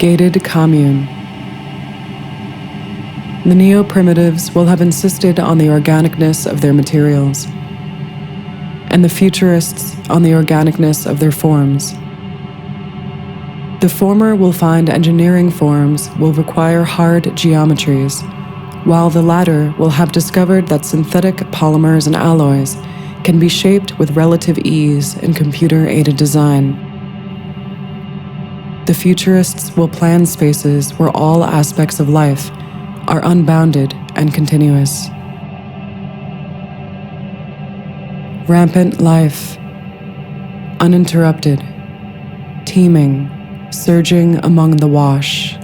Gated commune. The neo-primitives will have insisted on the organicness of their materials, and the futurists on the organicness of their forms. The former will find engineering forms will require hard geometries, while the latter will have discovered that synthetic polymers and alloys can be shaped with relative ease in computer-aided design. The futurists will plan spaces where all aspects of life are unbounded and continuous. Rampant life, uninterrupted, teeming, surging among the wash.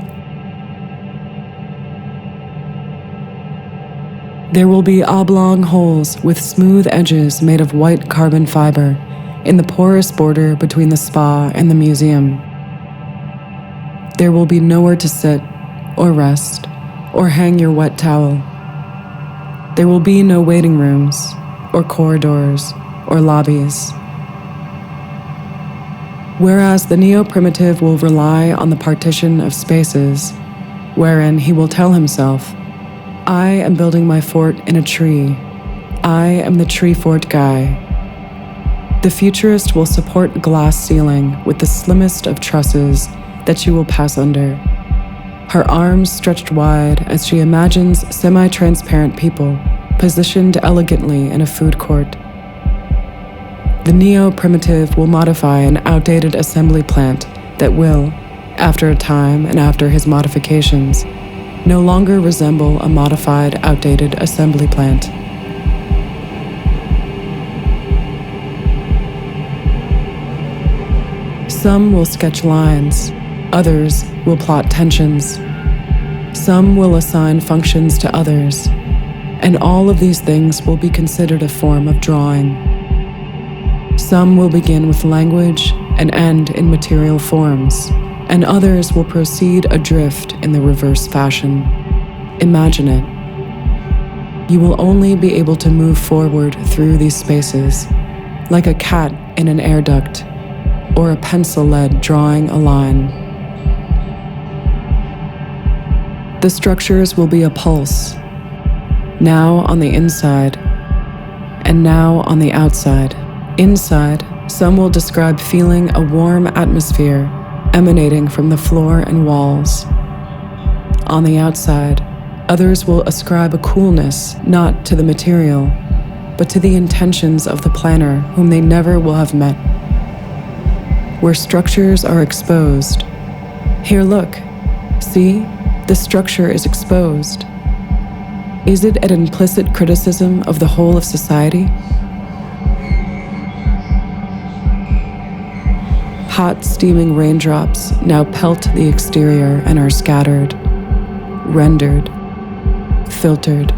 There will be oblong holes with smooth edges made of white carbon fiber in the porous border between the spa and the museum. There will be nowhere to sit, or rest, or hang your wet towel. There will be no waiting rooms, or corridors, or lobbies. Whereas the neo-primitive will rely on the partition of spaces, wherein he will tell himself, I am building my fort in a tree. I am the tree fort guy. The futurist will support glass ceiling with the slimmest of trusses that she will pass under, her arms stretched wide as she imagines semi-transparent people positioned elegantly in a food court. The neo-primitive will modify an outdated assembly plant that will, after a time and after his modifications, no longer resemble a modified, outdated assembly plant. Some will sketch lines, others will plot tensions. Some will assign functions to others, and all of these things will be considered a form of drawing. Some will begin with language and end in material forms, and others will proceed adrift in the reverse fashion. Imagine it. You will only be able to move forward through these spaces, like a cat in an air duct, or a pencil lead drawing a line. The structures will be a pulse, now on the inside, and now on the outside. Inside, some will describe feeling a warm atmosphere emanating from the floor and walls. On the outside, others will ascribe a coolness not to the material, but to the intentions of the planner whom they never will have met. Where structures are exposed. Here, look. See? The structure is exposed. Is it an implicit criticism of the whole of society? Hot, steaming raindrops now pelt the exterior and are scattered, rendered, filtered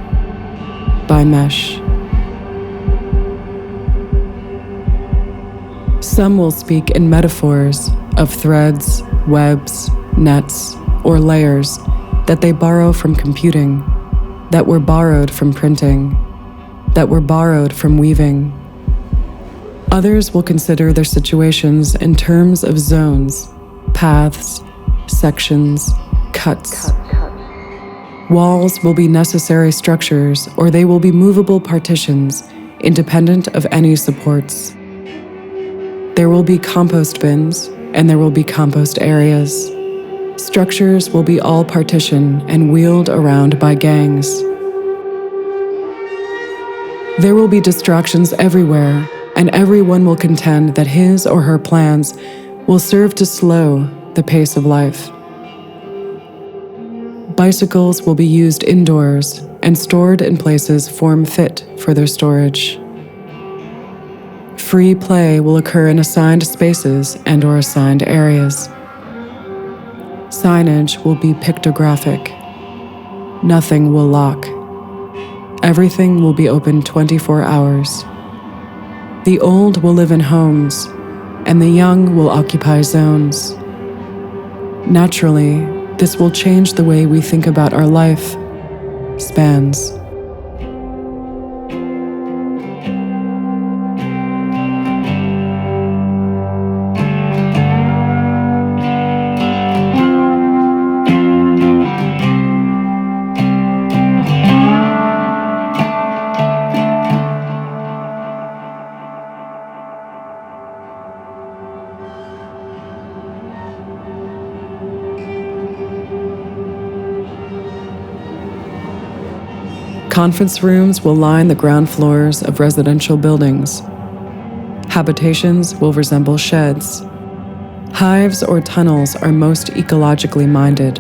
by mesh. Some will speak in metaphors of threads, webs, nets, or layers that they borrow from computing, that were borrowed from printing, that were borrowed from weaving. Others will consider their situations in terms of zones, paths, sections, cuts. Walls will be necessary structures, or they will be movable partitions, independent of any supports. There will be compost bins, and there will be compost areas. Structures will be all partition and wheeled around by gangs. There will be distractions everywhere, and everyone will contend that his or her plans will serve to slow the pace of life. Bicycles will be used indoors and stored in places form fit for their storage. Free play will occur in assigned spaces and/or assigned areas. Signage will be pictographic. Nothing will lock. Everything will be open 24 hours. The old will live in homes, and the young will occupy zones. Naturally, this will change the way we think about our life spans. Conference rooms will line the ground floors of residential buildings. Habitations will resemble sheds. Hives or tunnels are most ecologically minded.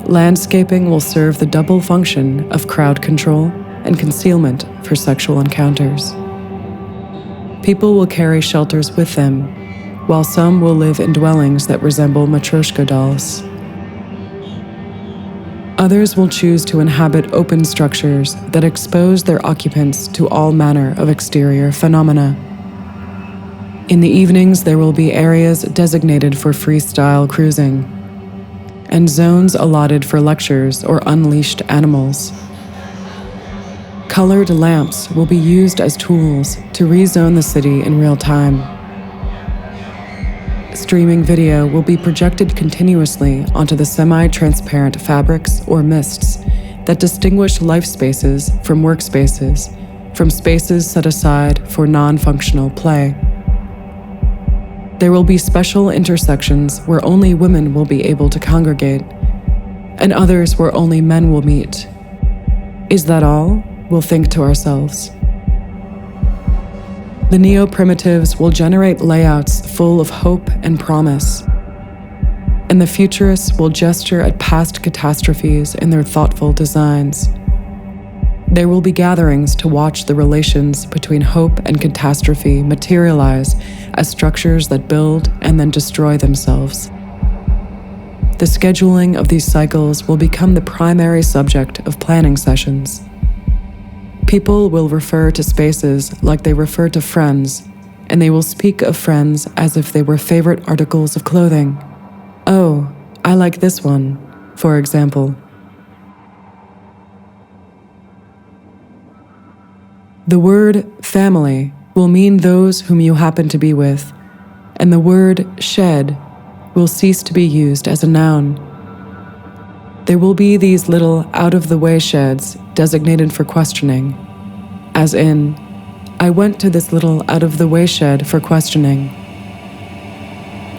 Landscaping will serve the double function of crowd control and concealment for sexual encounters. People will carry shelters with them, while some will live in dwellings that resemble matrioska dolls. Others will choose to inhabit open structures that expose their occupants to all manner of exterior phenomena. In the evenings, there will be areas designated for freestyle cruising, and zones allotted for lectures or unleashed animals. Colored lamps will be used as tools to rezone the city in real time. Streaming video will be projected continuously onto the semi-transparent fabrics or mists that distinguish life spaces from workspaces, from spaces set aside for non-functional play. There will be special intersections where only women will be able to congregate, and others where only men will meet. Is that all? We'll think to ourselves. The neo-primitives will generate layouts full of hope and promise, and the futurists will gesture at past catastrophes in their thoughtful designs. There will be gatherings to watch the relations between hope and catastrophe materialize as structures that build and then destroy themselves. The scheduling of these cycles will become the primary subject of planning sessions. People will refer to spaces like they refer to friends, and they will speak of friends as if they were favorite articles of clothing. Oh, I like this one, for example. The word family will mean those whom you happen to be with, and the word shed will cease to be used as a noun. There will be these little out-of-the-way sheds designated for questioning, as in, I went to this little out-of-the-way shed for questioning.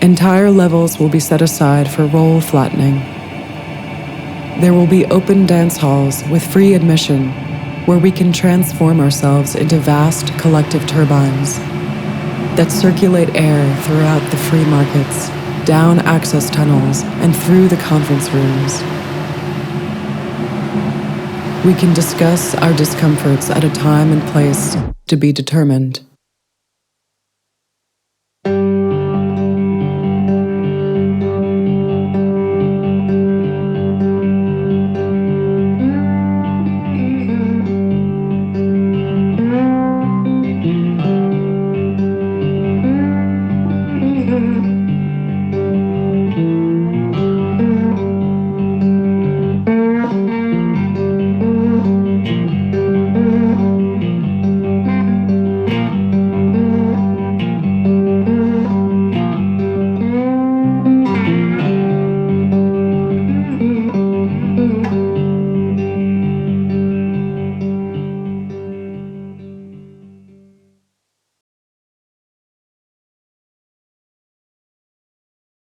Entire levels will be set aside for role flattening. There will be open dance halls with free admission where we can transform ourselves into vast collective turbines that circulate air throughout the free markets, down access tunnels, and through the conference rooms. We can discuss our discomforts at a time and place to be determined.